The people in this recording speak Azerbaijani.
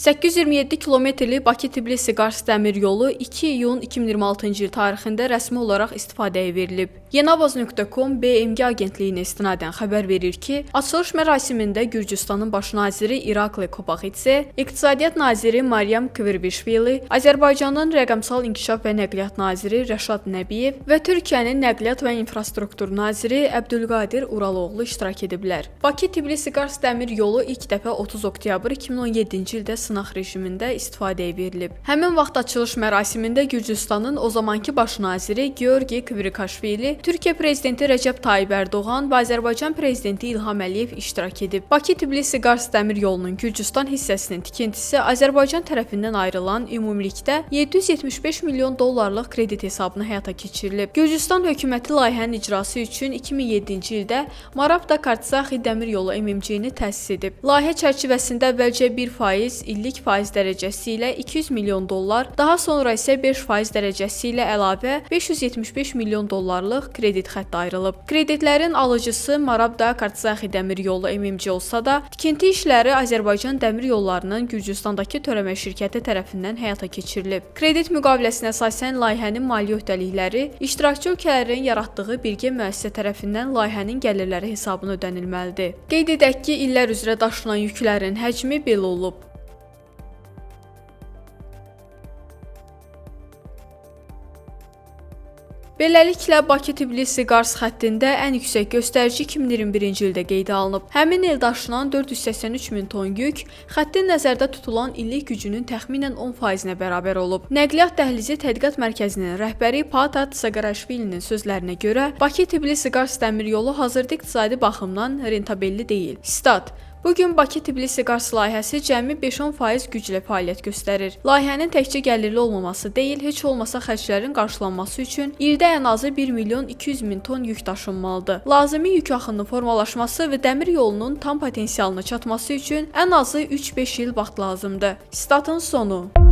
827 kilometrlik Bakı-Tbilisi-Qars dəmir yolu 2 iyun 2026-cı il tarixində rəsmi olaraq istifadəyə verilib. Yenavaz.com BMG agentliyinə istinadən xəbər verir ki, açılış mərasimində Gürcüstanın baş naziri Irakli Kobaxidze, İqtisadiyyat naziri Maryam Kvırvişvili, Azərbaycanın rəqəmsal inkişaf və nəqliyyat naziri Rəşad Nəbiyev və Türkiyənin nəqliyyat və infrastruktur naziri Əbdülqadir Uraloğlu iştirak ediblər. Bakı-Tbilisi-Qars dəmir yolu ilk dəfə 30 oktyabr 2017-ci ildə sınaq rejimində istifadəyə verilib. Həmin vaxt açılış mərasimində Gürcüstanın o zamanki baş naziri Georgi Kvirikaşvili, Türkiyə prezidenti Rəcəb Tayyib Ərdoğan və Azərbaycan prezidenti İlham Əliyev iştirak edib. Bakı-Tbilisi-Qars dəmir yolunun Gürcüstan hissəsinin tikintisi Azərbaycan tərəfindən ayrılan ümumilikdə 775 milyon dollarlıq kredit hesabına həyata keçirilib. Gürcüstan hökuməti layihənin icrası üçün 2007-ci ildə Marabda-Kartsaxi dəmir yolu MMC-ni təsis edib. Layihə çərçivəsində əvvəlcə 1% illik faiz dərəcəsi ilə 200 milyon dollar, daha sonra isə 5% dərəcəsi ilə əlavə 575 milyon dollarlıq kredit xətti ayrılıb. Kreditlərin alıcısı Marabda-Kartsaxi dəmir yolu MMC olsa da, tikinti işləri Azərbaycan dəmir yollarının Gürcüstandakı törəmə şirkəti tərəfindən həyata keçirilib. Kredit müqaviləsinə əsasən layihənin maliyyə öhdəlikləri iştirakçı ölkələrin yaratdığı birgə müəssisə tərəfindən layihənin gəlirləri hesabına ödənilməlidir. Qeyd edək ki, illər üzrə daşınan yüklərin həcmi belə olub. Beləliklə, Bakı-Tbilisi-Qars xəttində ən yüksək göstərici 2021-ci ildə qeydə alınıb. Həmin il daşınan 483 min ton yük xəttin nəzərdə tutulan illik gücünün təxminən 10%-nə bərabər olub. Nəqliyyat dəhlizi tədqiqat mərkəzinin rəhbəri Patat Saqaraşvilinin sözlərinə görə, Bakı-Tbilisi-Qars dəmir yolu hazırda iqtisadi baxımdan rentabelli deyil. Stat: Bugün Bakı-Tbilisi-Qars layihəsi cəmi 5-10% güclə fəaliyyət göstərir. Layihənin təkcə gəlirli olmaması deyil, heç olmasa xərclərin qarşılanması üçün ildə ən azı 1 milyon 200 min ton yük daşınmalıdır. Lazımi yük axınının formalaşması və dəmir yolunun tam potensialına çatması üçün ən azı 3-5 il vaxt lazımdır. Statın sonu.